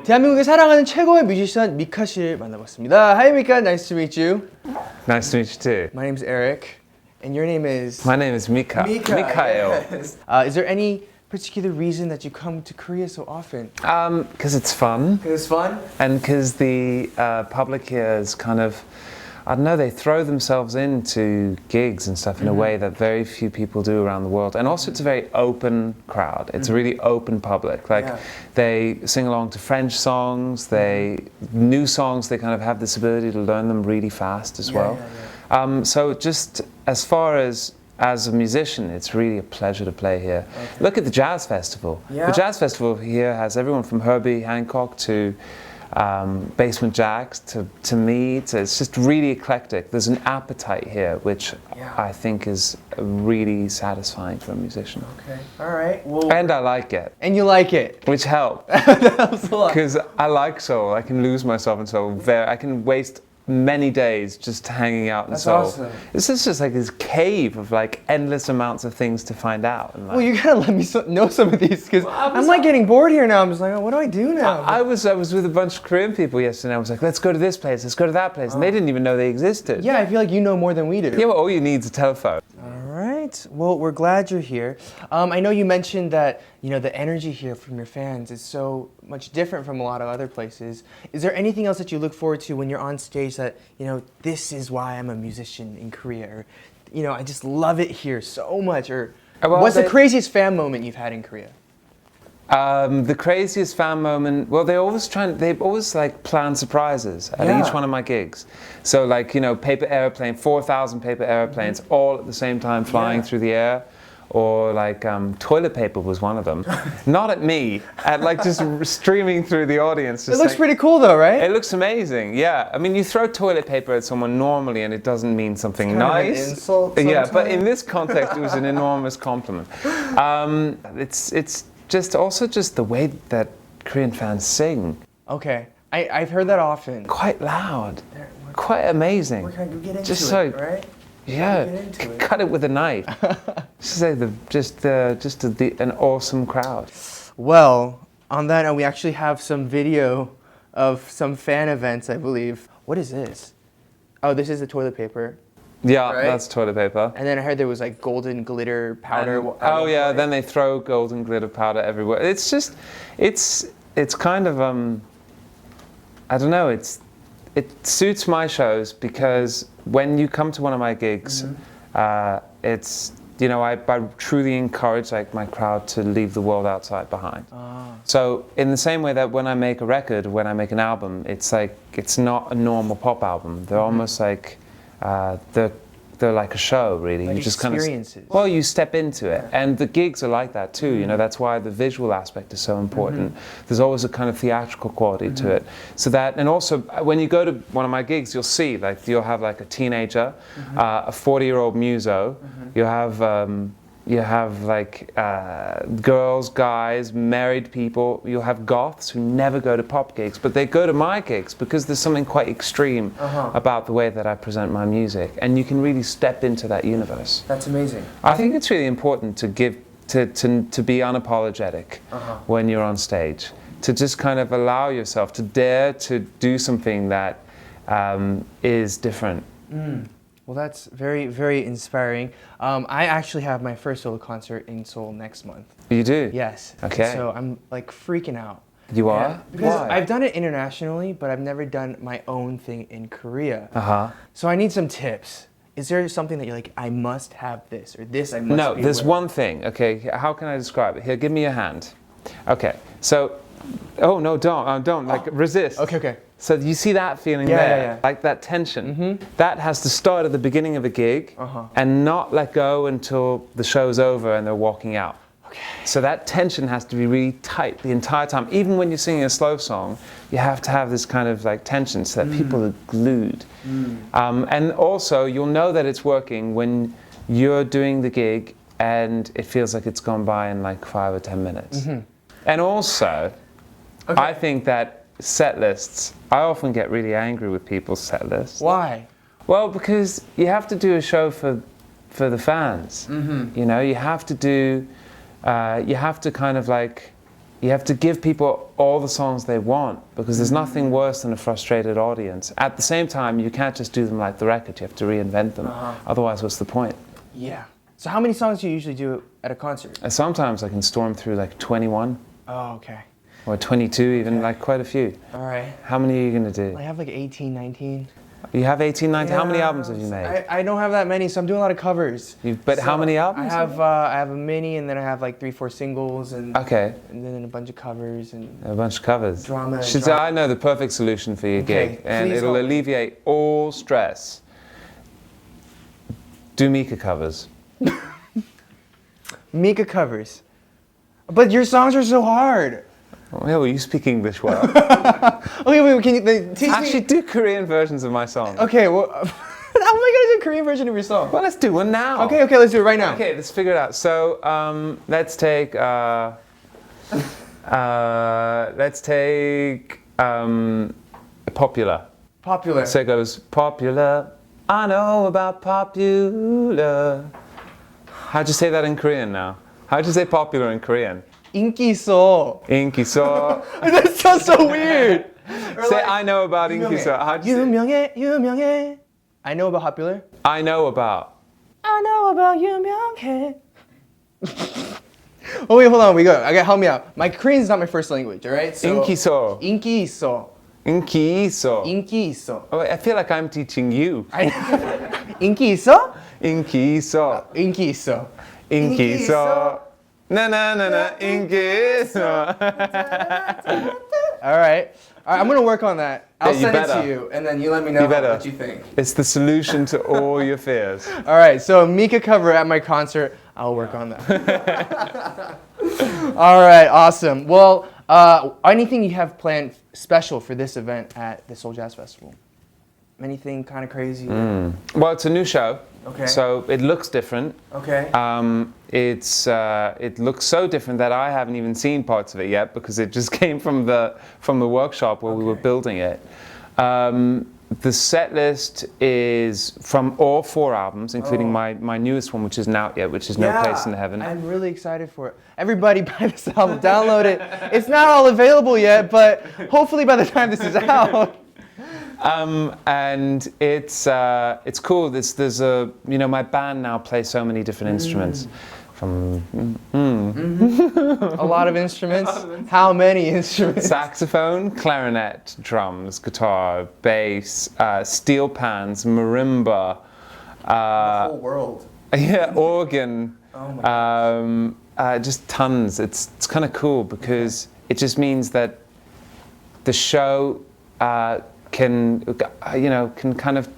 대한민국의 사랑하는 최고의 뮤지션 미카 씨를 만나봤습니다. Hi Mika, nice to meet you. Nice to meet you too. My name is Eric, and your name is? My name is Mika. Mikael. Yes. Is there any particular reason that you come to Korea so often? Because it's fun. Because it's fun? And because the public here is kind of, I don't know, they throw themselves into gigs and stuff in a way that very few people do around the world. And also it's a very open crowd. It's a really open public. Like they sing along to French songs, new songs, they kind of have this ability to learn them really fast as well. So just as far as a musician, it's really a pleasure to play here. Okay. Look at the Jazz Festival. Yeah. The Jazz Festival here has everyone from Herbie Hancock to Basement Jaxx to me. It's just really eclectic. There's an appetite here, which I think is really satisfying for a musician. Okay. All right. Well, and I like it. And you like it. Which helps. That helps a lot. Because I like Seoul. I can lose myself in Seoul. I can waste many days just hanging out in Seoul. Awesome. This is just like this cave of like endless amounts of things to find out. And, like, well, you gotta let me know some of these because I'm like getting bored here now. I'm just like, oh, what do I do now? I was with a bunch of Korean people yesterday. I was like, let's go to this place, let's go to that place, and they didn't even know they existed. Yeah, I feel like you know more than we do. Yeah, well, all you need is a telephone. All right. Well, we're glad you're here. I know you mentioned that the energy here from your fans is so much different from a lot of other places. Is there anything else that you look forward to when you're on stage that this is why I'm a musician in Korea, or I just love it here so much, or what's the craziest fan moment you've had in Korea? The craziest fan moment, well, they've always like planned surprises at each one of my gigs. So like, paper airplane, 4,000 paper airplanes all at the same time flying through the air. Or like toilet paper was one of them. Not at me, at like just streaming through the audience. It looks pretty cool though, right? It looks amazing, yeah. I mean, you throw toilet paper at someone normally and it doesn't mean something nice. An insult sometimes. But in this context it was an enormous compliment. It's just also just the way that Korean fans sing. Okay, I've heard that often. Quite loud, quite amazing. We're gonna get into just it, right? Yeah, cut it with a knife. Just an awesome crowd. Well, on that note, we actually have some video of some fan events, I believe. What is this? Oh, this is the toilet paper. Yeah, right? That's toilet paper. And then I heard there was like golden glitter powder. Then they throw golden glitter powder everywhere. It's just, it's kind of, I don't know, it suits my shows because when you come to one of my gigs, it's, I truly encourage like my crowd to leave the world outside behind. So in the same way that when I make a record, when I make an album, it's like, it's not a normal pop album. They're almost like, they're like a show, really. Like you just experiences. Well, you step into it, and the gigs are like that too. That's why the visual aspect is so important. There's always a kind of theatrical quality to it. So that, and also when you go to one of my gigs, you'll see like you'll have like a teenager, a 40-year-old muso. You have like girls, guys, married people. You'll have goths who never go to pop gigs, but they go to my gigs because there's something quite extreme about the way that I present my music, and you can really step into that universe. That's amazing. I think it's really important to be unapologetic when you're on stage, to just kind of allow yourself to dare to do something that is different. Well, that's very, very inspiring. I actually have my first solo concert in Seoul next month. You do? Yes. Okay. So I'm like freaking out. You are? Yeah, because Why? I've done it internationally, but I've never done my own thing in Korea. So I need some tips. Is there something that you're like, I must have this, or this I must No, be there's aware one thing. Okay, how can I describe it? Here, give me your hand. Okay, so, oh no, don't, like resist. Okay. So you see that feeling there, like that tension. That has to start at the beginning of a gig and not let go until the show's over and they're walking out. Okay. So that tension has to be really tight the entire time. Even when you're singing a slow song, you have to have this kind of like tension so that people are glued. And also, you'll know that it's working when you're doing the gig and it feels like it's gone by in like 5 or 10 minutes. And also, I think that set lists, I often get really angry with people's set lists. Why? Well, because you have to do a show for the fans. You have to do, you have to kind of like you have to give people all the songs they want, because there's nothing worse than a frustrated audience. At the same time, you can't just do them like the record. You have to reinvent them. Otherwise, what's the point? Yeah. So how many songs do you usually do at a concert? Sometimes I can storm through like 21. Oh, okay. Or 22 even, like quite a few. All right. How many are you going to do? I have like 18, 19. You have 18, 19? How many Yeah, albums have you made? I don't have that many, so I'm doing a lot of covers. But how many albums? I have a mini, and then I have like 3-4 singles, and Okay. and then a bunch of covers and A bunch of covers. Drama. I know the perfect solution for your Okay, gig, and please it'll help. alleviate all stress. Do MIKA covers. MIKA covers. But your songs are so hard. Oh, yeah, well, you speak English well. Okay, wait, can you teach Actually, me? do Korean versions of my songs. Okay, well, how am I gonna do a Korean version of your song? Well, let's do one now. Okay, let's do it right now. Okay, let's figure it out. So, let's take Popular. Popular. So it goes, popular, I know about popular. How'd you say that in Korean now? How'd you say popular in Korean? 인기 있어. Inki so. That sounds so weird. Or Say, like, I know about Inki so. How'd you say? 유명해, 유명해. I know about popular. I know about. I know about 유명해. Oh wait, hold on. Help me out. My Korean is not my first language. All right. So, Inki so. 인기 있어. Inki so. 인기 있어. Oh, I feel like I'm teaching you. 인기 있어? Inki so. 인기 있어. Inki so. Na na na na. Inki so. All right. I'm gonna work on that. I'll you send it better. to you, and then you let me know You better. what you think. It's the solution to all your fears. All right. So MIKA cover at my concert. I'll work on that. All right. Awesome. Well, anything you have planned special for this event at the Seoul Jazz Festival? Anything kind of crazy? Well, it's a new show. Okay. So it looks different. Okay. It looks so different that I haven't even seen parts of it yet, because it just came from the workshop where we were building it. The set list is from all 4 albums, including my newest one, which isn't out yet, which is No Place in Heaven. I'm really excited for it. Everybody buy this album, download it. It's not all available yet, but hopefully by the time this is out. And it's cool. There's a my band now plays so many different instruments. From A lot of instruments. How many instruments? saxophone, clarinet, drums, guitar, bass, steel pans, marimba, The whole world. yeah, organ, Oh my just tons. It's kind of cool because it just means that the show can kind of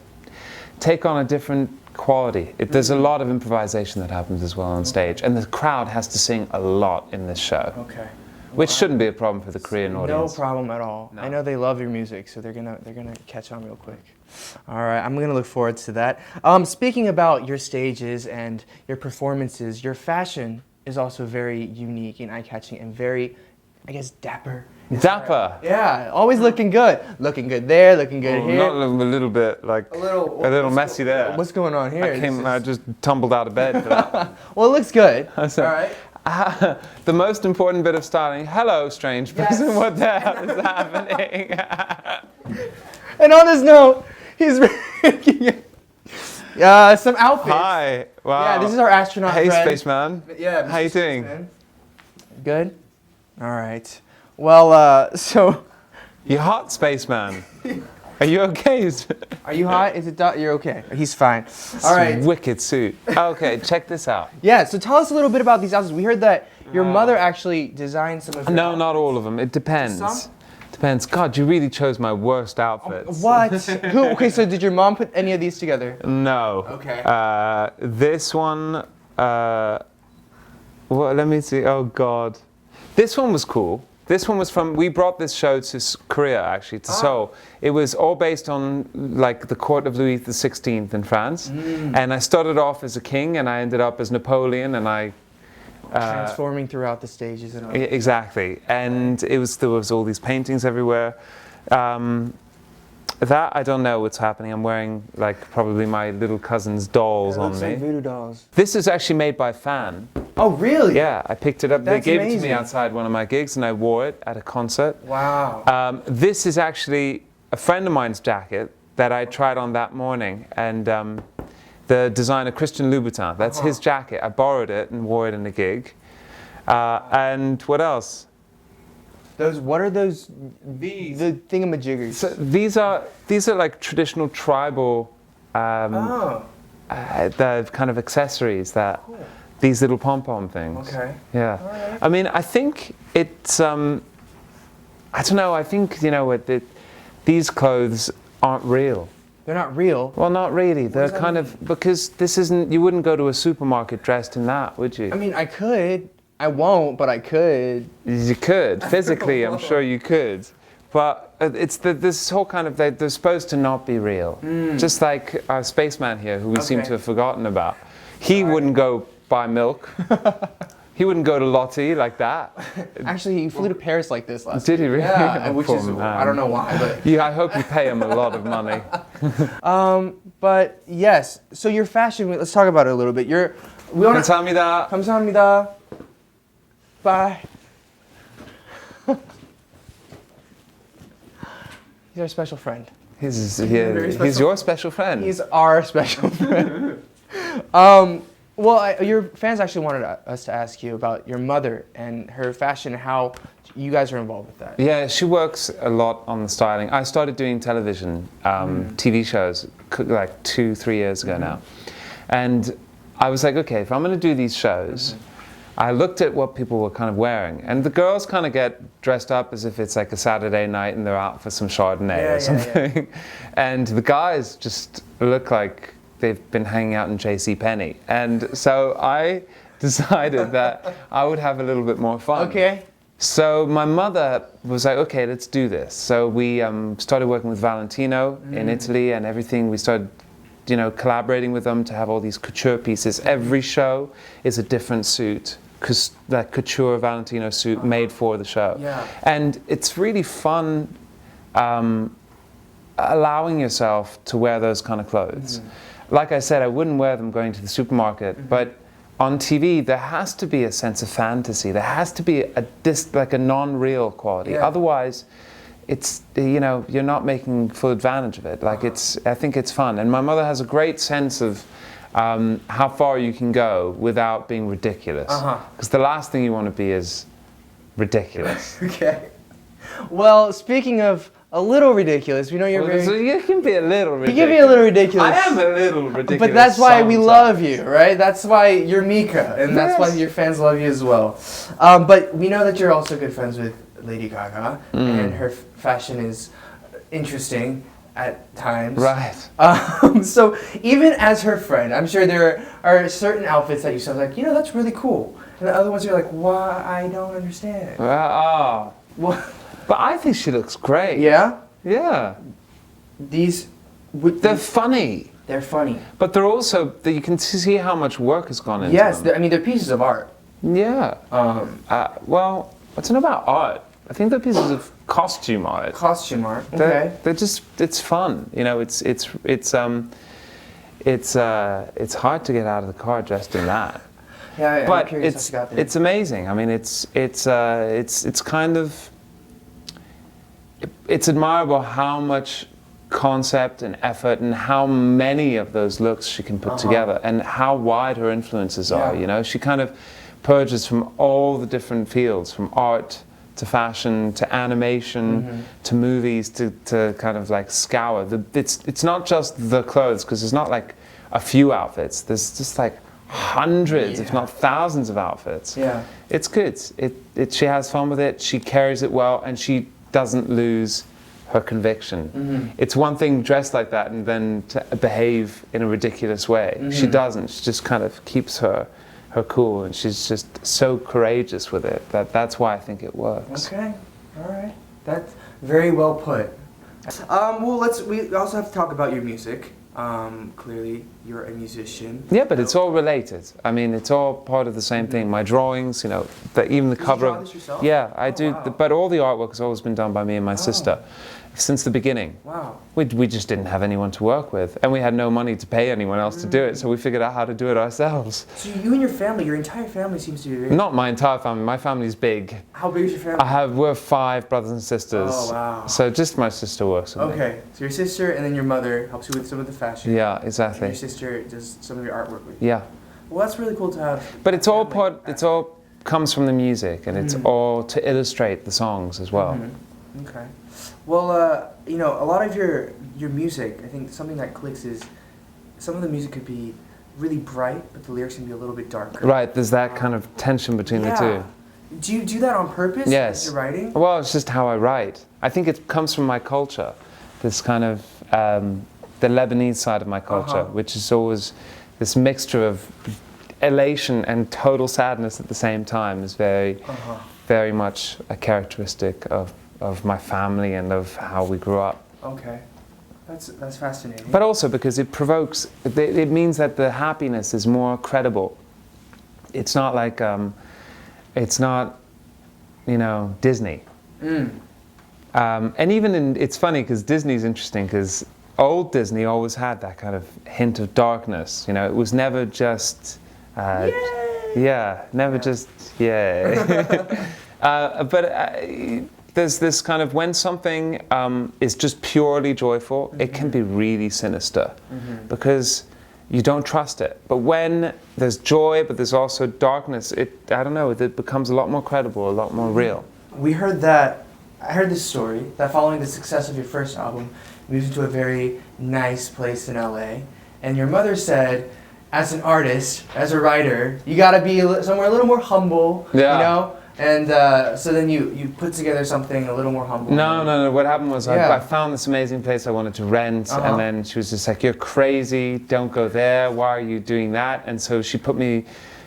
take on a different quality. There's a lot of improvisation that happens as well on stage, and the crowd has to sing a lot in this show, Okay. which shouldn't be a problem for the Korean No audience. problem at all. No. I know they love your music, so they're gonna catch on real quick. All right, I'm gonna look forward to that. Speaking about your stages and your performances, your fashion is also very unique and eye-catching and very, I guess, dapper. Dapper. Yeah, always looking good. Looking good there, looking good here. Not a little bit like a little messy there. What's going on here? I just tumbled out of bed for that. Well, it looks good. So- All right. The most important bit of styling. Hello, strange person. Yes. What the hell is happening? And on this note, he's making some outfits. Hi. Wow. Yeah, this is our astronaut Hey, friend. spaceman. Yeah. How you Mr. doing? Spaceman. Good. All right. Well, so You hot, spaceman? Are you okay? are you hot? Is it? You're okay. He's fine. All right. Wicked suit. Okay, check this out. Yeah. So tell us a little bit about these outfits. We heard that your mother actually designed some of. Your No, not all of them. It depends. Some? Depends. God, you really chose my worst outfits. What? Who? Okay. So did your mom put any of these together? No. Okay. This one. Well, let me see. Oh God. This one was cool. This one was we brought this show to Korea, actually, to Seoul. It was all based on like the court of Louis XVI in France. And I started off as a king and I ended up as Napoleon, and I Transforming throughout the stages and all. exactly. And there was all these paintings everywhere. that I don't know what's happening. I'm wearing like probably my little cousin's dolls It on looks me. like voodoo dolls. This is actually made by a fan. Oh, really? Yeah, I picked it up. That's they gave it to amazing. me outside one of my gigs, and I wore it at a concert. Wow. This is actually a friend of mine's jacket that I tried on that morning, and the designer Christian Louboutin, that's his jacket. I borrowed it and wore it in a gig. And what else? What are those? These. The thingamajiggers. So these are like traditional tribal the kind of accessories that these little pom-pom things. Okay. Yeah. Alright. I mean, I think it's I don't know. I think these clothes aren't real. They're not real. Well, not really. They're does that kind of because this isn't. You wouldn't go to a supermarket dressed in that, would you? I mean, I could. I won't, but I could. You could physically. I'm sure you could. But it's this whole kind of they're supposed to not be real. Just like our spaceman here, who we seem to have forgotten about. He wouldn't go buy milk. He wouldn't go to Lottie like that. Actually, he flew to Paris like this last Did he really? Yeah, which Poor is, man. I don't know why, but. Yeah, I hope you pay him a lot of money. But yes, so your fashion, let's talk about it a little bit. We want to. 감사합니다. 감사합니다. Bye. He's our special friend. He's special. your special friend. He's our special friend. Well, your fans actually wanted us to ask you about your mother and her fashion and how you guys are involved with that. Yeah, she works a lot on the styling. I started doing television, TV shows, like 2-3 years ago now. And I was like, okay, if I'm going to do these shows, I looked at what people were kind of wearing. And the girls kind of get dressed up as if it's like a Saturday night and they're out for some Chardonnay or something. And the guys just look like they've been hanging out in JCPenney. And so I decided that I would have a little bit more fun. Okay. So my mother was like, okay, let's do this. So we started working with Valentino in Italy and everything. We started, collaborating with them to have all these couture pieces. Every show is a different suit, because that couture Valentino suit made for the show. Yeah. And it's really fun allowing yourself to wear those kind of clothes. Like I said, I wouldn't wear them going to the supermarket, but on TV, there has to be a sense of fantasy. There has to be like a non-real quality. Yeah. Otherwise, it's, you're not making full advantage of it. Like I think it's fun. And my mother has a great sense of how far you can go without being ridiculous. Because the last thing you want to be is ridiculous. Okay. Well, speaking of a little ridiculous, we know you're very... So you can be a little ridiculous. You can be a little ridiculous. I am a little ridiculous. But that's why we sometimes. love you, right? That's why you're Mika, and that's why your fans love you as well. But we know that you're also good friends with Lady Gaga, and her fashion is interesting at times. Right. So even as her friend, I'm sure there are certain outfits that you sound like, that's really cool. And the other ones you're like, why? I don't understand. Oh. Well, But I think she looks great. yeah? Yeah. They're funny. They're funny. But they're also, you can see how much work has gone into Yes, them. they're pieces of art. Yeah. Well, I don't know about art. I think they're pieces of costume art. Costume art. Okay. They're just, it's fun. It's hard to get out of the car dressed in that. Yeah, I'm But curious how she got there. it's amazing. I mean, it's kind of, it's admirable how much concept and effort and how many of those looks she can put together and how wide her influences are. She kind of purges from all the different fields, from art to fashion to animation to movies to kind of like scour. It's not just the clothes, because it's not like a few outfits. There's just like hundreds, if not thousands of outfits. Yeah. It's good. She has fun with it. She carries it well, and she doesn't lose her conviction. It's one thing dressed like that and then to behave in a ridiculous way. She doesn't. She just kind of keeps her cool, and she's just so courageous with it that's why I think it works. Okay, all right. That's very well put. Well, we also have to talk about your music. Clearly, you're a musician. Yeah, but it's all related. I mean, it's all part of the same thing. My drawings, you know, even the Did cover. you draw this yourself? Yeah, I do. Wow. But all the artwork has always been done by me and my sister since the beginning. Wow. We just didn't have anyone to work with, and we had no money to pay anyone else to do it, so we figured out how to do it ourselves. So you and your family, your entire family seems to be very... Not my entire family. My family's big. How big is your family? We're 5 brothers and sisters. Oh, wow. So just my sister works with me. Okay, so your sister and then your mother helps you with some of the fashion. Yeah, And exactly. your sister does some of your artwork with you. Yeah. Well, that's really cool to have. But it's all family. it all comes from the music, and it's all to illustrate the songs as well. Okay. Well, you know, a lot of your music, I think something that clicks is some of the music could be really bright, but the lyrics can be a little bit darker. Right, there's that kind of tension between the two. Do you do that on purpose? Yes. As you're writing? Well, it's just how I write. I think it comes from my culture, this kind of the Lebanese side of my culture, which is always this mixture of elation and total sadness at the same time is very much a characteristic of my family and of how we grew up. Okay. That's fascinating. But also because it provokes, it means that the happiness is more credible. It's not like, it's not, you know, Disney. And even it's funny because Disney's interesting because old Disney always had that kind of hint of darkness. You know, it was never just, there's this kind of, when something is just purely joyful, it can be really sinister because you don't trust it. But when there's joy, but there's also darkness, I don't know, it becomes a lot more credible, a lot more real. I heard this story that following the success of your first album, you moved to a very nice place in LA, and your mother said, as an artist, as a writer, you gotta be somewhere a little more humble, you know? And so then you put together something a little more humble. No. What happened was I found this amazing place I wanted to rent, and then she was just like, "You're crazy! Don't go there. Why are you doing that?" And so she put me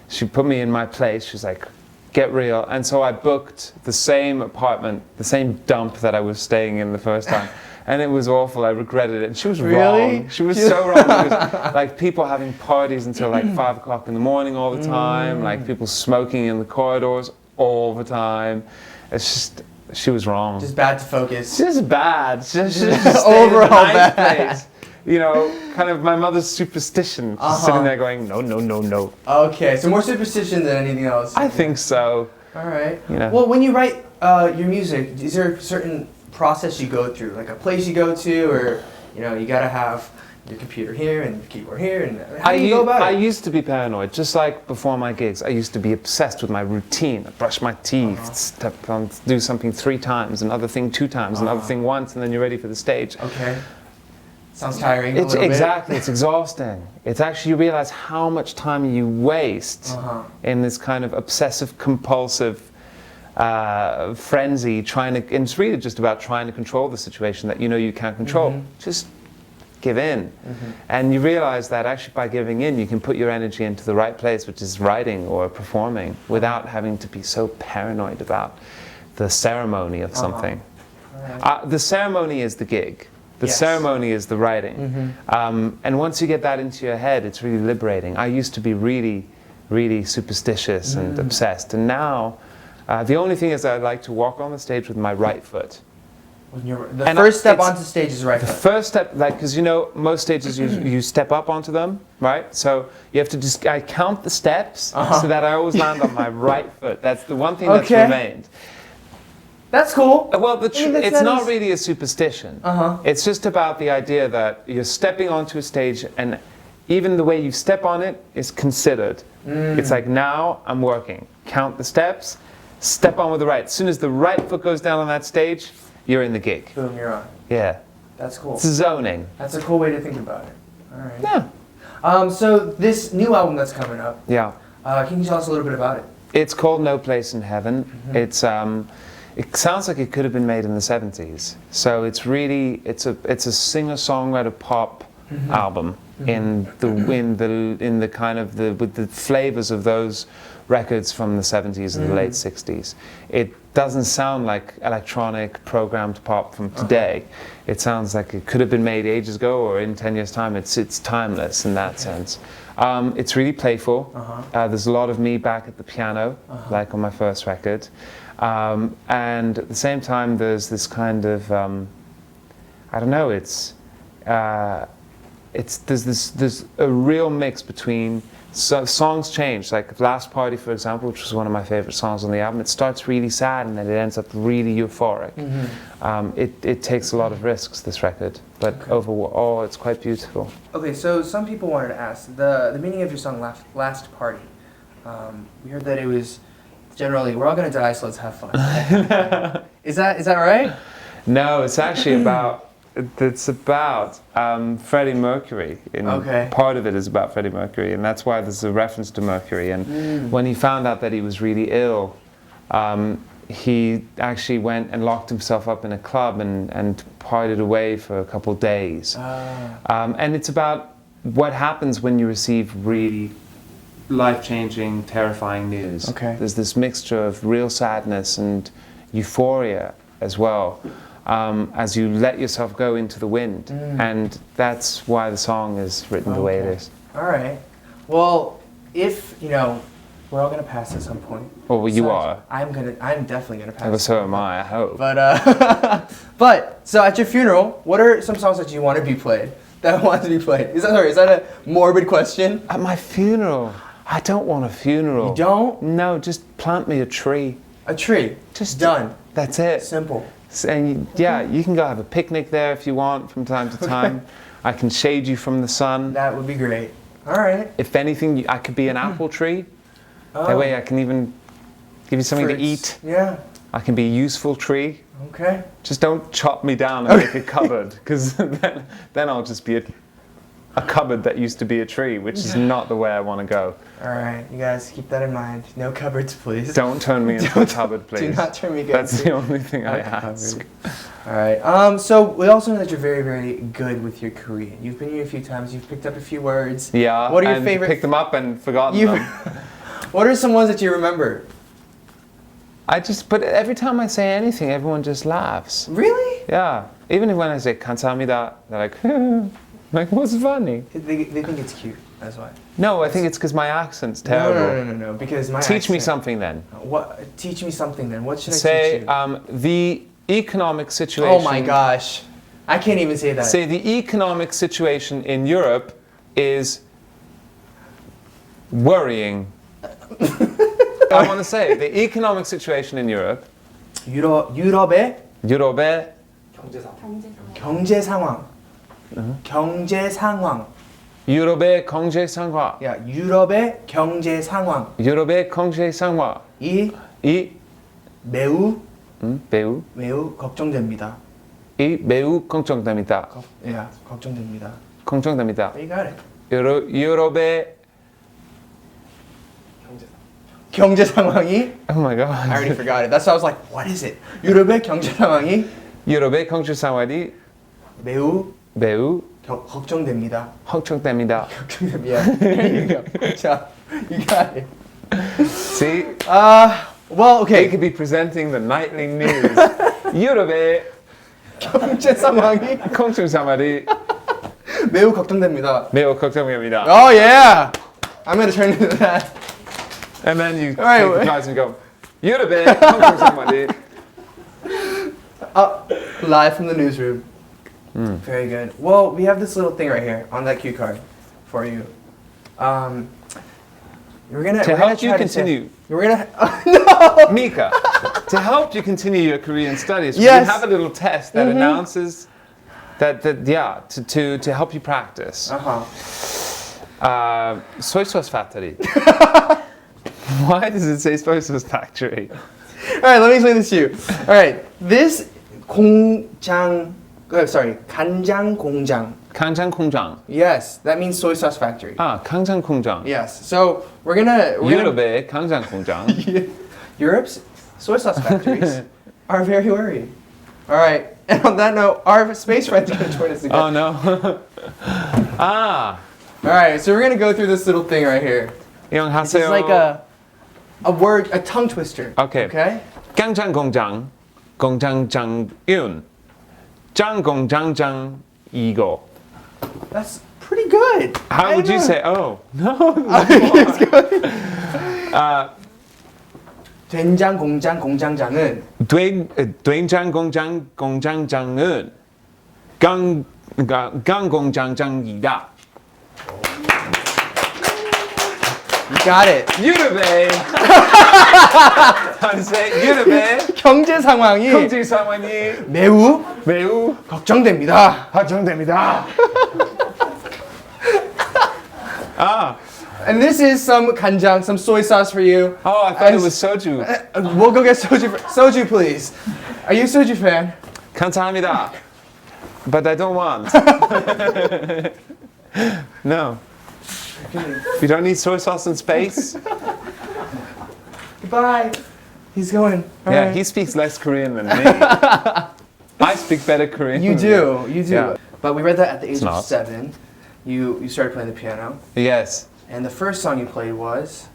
in my place. She was like, "Get real." And so I booked the same apartment, the same dump that I was staying in the first time. And it was awful. I regretted it. And she was wrong. She was so wrong. Because, like, people having parties until like 5 o'clock in the morning all the time. Like people smoking in the corridors all the time. It's just, she was wrong. Just bad to focus. Just bad. Just overall nice bad. Place. You know, kind of my mother's superstition. Sitting there going, no. Okay, so more superstition than anything else. I think so. All right. You know. Well, when you write your music, is there a certain process you go through, like a place you go to, or you know, you gotta have your computer here and your keyboard here, and how do you go about it? I used to be paranoid, just like before my gigs. I used to be obsessed with my routine. I brush my teeth, step on, do something 3 times, another thing 2 times, another thing once, and then you're ready for the stage. Okay. Sounds tiring. It's exactly. It's exhausting. It's actually, you realize how much time you waste in this kind of obsessive compulsive frenzy, and it's really just about trying to control the situation that you know you can't control. Just give in. And you realize that actually by giving in you can put your energy into the right place, which is writing or performing, without having to be so paranoid about the ceremony of something. The ceremony is the gig. The ceremony is the writing. And once you get that into your head, it's really liberating. I used to be really, really superstitious and obsessed, and now the only thing is that I like to walk on the stage with my right foot. The first step onto stage is right foot. The first step, like, because you know, most stages you step up onto them, right? So you have to I count the steps so that I always land on my right foot. That's the one thing that's remained. That's cool. Well, it's not really a superstition. It's just about the idea that you're stepping onto a stage, and even the way you step on it is considered. It's like, now I'm working. Count the steps, step on with the right. As soon as the right foot goes down on that stage, you're in the gig. Boom, you're on. Yeah. That's cool. It's zoning. That's a cool way to think about it. All right. Yeah. So this new album that's coming up. Yeah. Can you tell us a little bit about it? It's called No Place in Heaven. It's it sounds like it could have been made in the 70s. So it's really it's a singer-songwriter pop album in the kind of with the flavors of those records from the 70s and the late 60s. doesn't sound like electronic programmed pop from today. It sounds like it could have been made ages ago or in 10 years' time. It's timeless in that sense. It's really playful. There's a lot of me back at the piano, like on my first record. And at the same time, there's this kind of, I don't know, there's a real mix between songs change, like Last Party, for example, which was one of my favorite songs on the album. It starts really sad and then it ends up really euphoric. It takes a lot of risks, this record, but overall it's quite beautiful. Okay, so some people wanted to ask the meaning of your song Last Party. We heard that it was generally, we're all gonna die, so let's have fun. Is that right? No, it's actually about Freddie Mercury. Part of it is about Freddie Mercury, and that's why there's a reference to Mercury. And when he found out that he was really ill, he actually went and locked himself up in a club and partied away for a couple days. And it's about what happens when you receive really life-changing, terrifying news. There's this mixture of real sadness and euphoria as well. As you let yourself go into the wind. And that's why the song is written the way it is. All right. Well, if, we're all going to pass at some point. Well, you are. I'm definitely going to pass. Well, so am I hope. But, so at your funeral, what are some songs that you want to be played? That want to be played? Is that a morbid question? At my funeral? I don't want a funeral. You don't? No, just plant me a tree. A tree? Just done. That's it. Simple. And you can go have a picnic there if you want from time to time. I can shade you from the sun. That would be great. All right. If anything, I could be an apple tree. That way I can even give you something to eat. Yeah. I can be a useful tree. Okay. Just don't chop me down and make a cupboard, because then I'll just be a cupboard that used to be a tree, which is not the way I want to go. All right, you guys keep that in mind. No cupboards, please. Don't turn me into a cupboard, please. Do not turn me into That's the only thing I ask. All right. So we also know that you're very, very good with your Korean. You've been here a few times. You've picked up a few words. Yeah. What are your favorite? Picked them up and forgotten them. What are some ones that you remember? But every time I say anything, everyone just laughs. Really? Yeah. Even when I say 감사합니다, they're like, what's funny? They think it's cute. That's why. No, I think it's because my accent's terrible. No. Because my Teach me something then. What? Teach me something then. What should I say? teach you? The economic situation. Oh my gosh, I can't even say that. Say the economic situation in Europe is worrying. I want to say the economic situation in Europe. 유럽의 경제 상황. 경제 상황. 유럽의 경제 상황. 야, 유럽의 경제 상황. 유럽의 경제 상황. 이 매우 걱정됩니다. 이 매우 걱정됩니다. 걱정됩니다. 걱정됩니다. You got it. 유럽의 경제 상황이 Oh my god. I already forgot it. That's why I was like, what is it? 유럽의 경제 상황이 유럽의 경제 상황이 매우 걱정됩니다. 걱정됩니다. 걱정됩니다. There you go. Good job. You got it. See? Well, okay. They could be presenting the nightly news. 유럽의 경제 상황이 경제 상황이 매우 걱정됩니다. 매우 걱정됩니다. Oh yeah. I'm going to turn into that. And then you right, take the cards and go, 유럽의 경제 상황이 live from the newsroom. Very good. Well, we have this little thing right here on that cue card for you. We're gonna help you continue. No. Mika, to help you continue your Korean studies, Yes. we have a little test that announces to help you practice. Soy sauce factory. Why does it say soy sauce factory? All right, let me explain this to you. All right, this 간장 공장. 간장 공장. Yes, that means soy sauce factory. 간장 공장. Yes, so we're gonna 유럽의 간장 공장. Europe's soy sauce factories are very worried. All right, and on that note, our space friend's gonna join us again. Oh no. All right, so we're gonna go through this little thing right here. 안녕하세요. It's like a word, a tongue twister. Okay. Okay. 깡장공장 공장장윤 짱공장장 이거. That's pretty good. How would you say? Oh no. 된장 공장 공장장은 된장공장 공장장은 깡공장장이다. You got it. 유럽에 유럽에 경제 상황이 경제 상황이 매우 걱정됩니다. 걱정됩니다. Ah. And this is some kanjang, some soy sauce for you. Oh, I thought it was soju. We'll go get soju. Soju, please. Are you a soju fan? 감사합니다. But I don't want. No. You don't need soy sauce in space? Goodbye. He's going. All Yeah, right. he speaks less Korean than me. I speak better Korean. You do. You do. Yeah. But we read that at the age of not. 7. You started playing the piano. Yes. And the first song you played was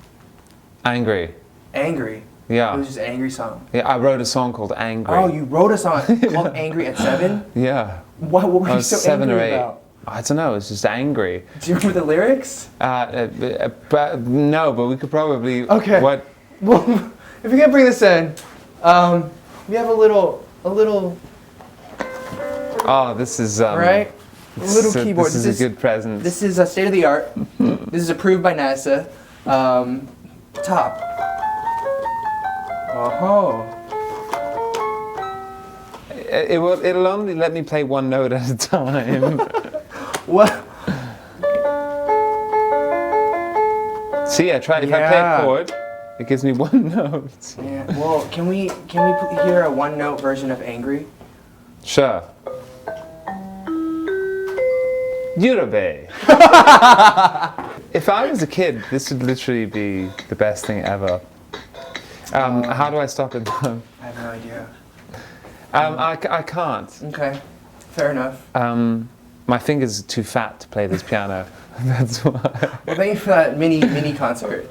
Angry. Angry. It Yeah. was just an angry song. Yeah, I wrote a song called Angry. Oh, you wrote a song called Angry at 7? Yeah. What were I you was so 7 angry or 8. about? I don't know, it's just angry. Do you remember the lyrics? No, but we could probably. Okay. What? Well, if you can bring this in, we have a little, Oh, this is. right? A little keyboard. This is a good present. This is state of the art. This is approved by NASA. Top. Oh. It'll only let me play one note at a time. What? See, I tried. If I play a chord, it gives me one note. Yeah. Well, can we hear a one-note version of Angry? Sure. Yurobe. If I was a kid, this would literally be the best thing ever. How do I stop it? I have no idea. I can't. Okay. Fair enough. My fingers are too fat to play this piano. That's why. Well, thank you for that mini concert.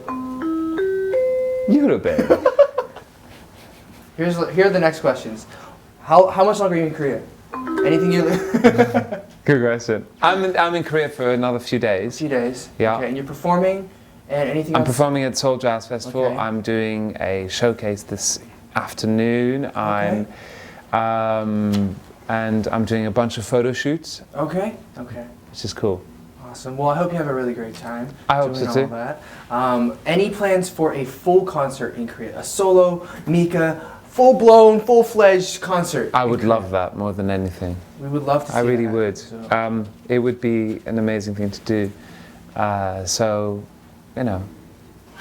Yurobe. Here are the next questions. How much longer are you in Korea? Anything you? Good question. I'm in Korea for another few days. Few days. Yeah. Okay, and you're performing, and anything I'm else? performing at Seoul Jazz Festival. Okay. I'm doing a showcase this afternoon. And I'm doing a bunch of photo shoots, Okay. which is cool. Awesome. Well, I hope you have a really great time. I hope doing so all too. that. Any plans for a full concert in Korea? A solo MIKA, full-blown, full-fledged concert? I in would Korea? love that more than anything. We would love to see I really that, would. so- It would be an amazing thing to do. So, you know,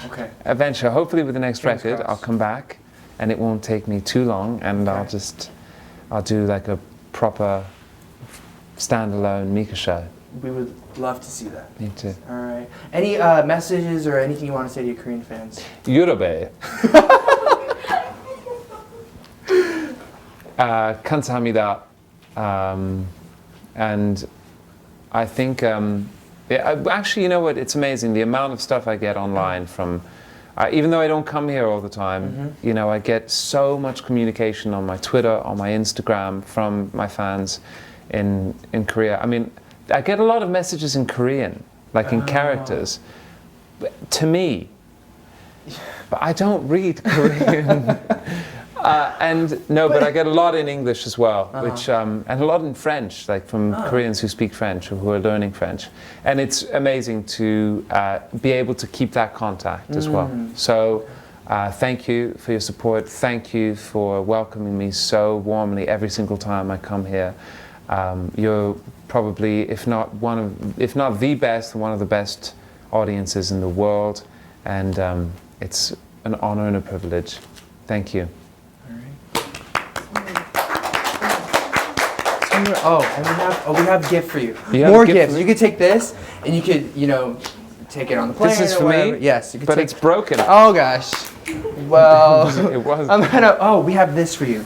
Okay. eventually, hopefully with the next Fingers record, crossed. I'll come back and it won't take me too long and Okay. I'll do like a proper standalone MIKA show. We would love to see that. Me too. All right. Any messages or anything you want to say to your Korean fans? 유럽에 감사합니다. And I think actually, you know what? It's amazing the amount of stuff I get online from. Even though I don't come here all the time, you know, I get so much communication on my Twitter, on my Instagram from my fans in Korea. I mean, I get a lot of messages in Korean, like in characters, to me. But I don't read Korean. But I get a lot in English as well, which and a lot in French, like from Koreans who speak French or who are learning French, and it's amazing to be able to keep that contact as well. So, thank you for your support. Thank you for welcoming me so warmly every single time I come here. You're probably, if not the best, one of the best audiences in the world, and it's an honor and a privilege. Thank you. Oh, and we have a gift for you. You have More a gift gifts. for me? You could take this, and you could, take it on the plane. This is or for whatever. me? Yes, you could But take. it's broken. Oh gosh. Well, It was. we have this for you.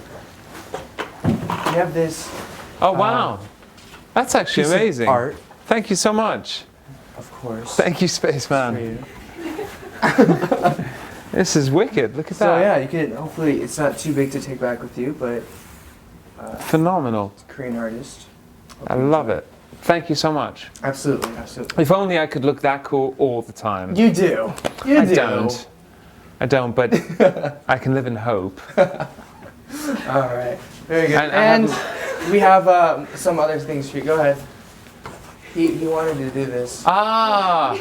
We have this Oh wow, that's actually piece of amazing. art, Thank you so much. of course. Thank you, for Spaceman. you. This is wicked. Look at So that. yeah, you can hopefully it's not too big to take back with you, but Phenomenal. Korean artist. I love it. Thank you so much. Absolutely, absolutely. If only I could look that cool all the time. You do. You I do. don't. I don't, but I can live in hope. All right. Very good. And And we have some other things for you. Go ahead. He wanted to do this. Ah!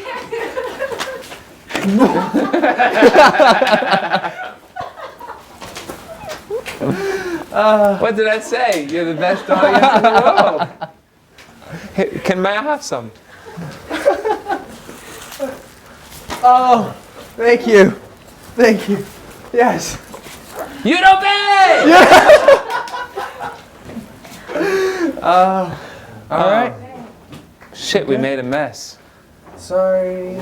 What did I say? You're the best audience in the world. May I have some? Oh, thank you. Thank you. Yes. You don't pay! All right. Shit, we made a mess. Sorry.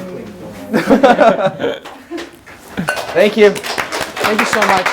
Thank you. Thank you so much.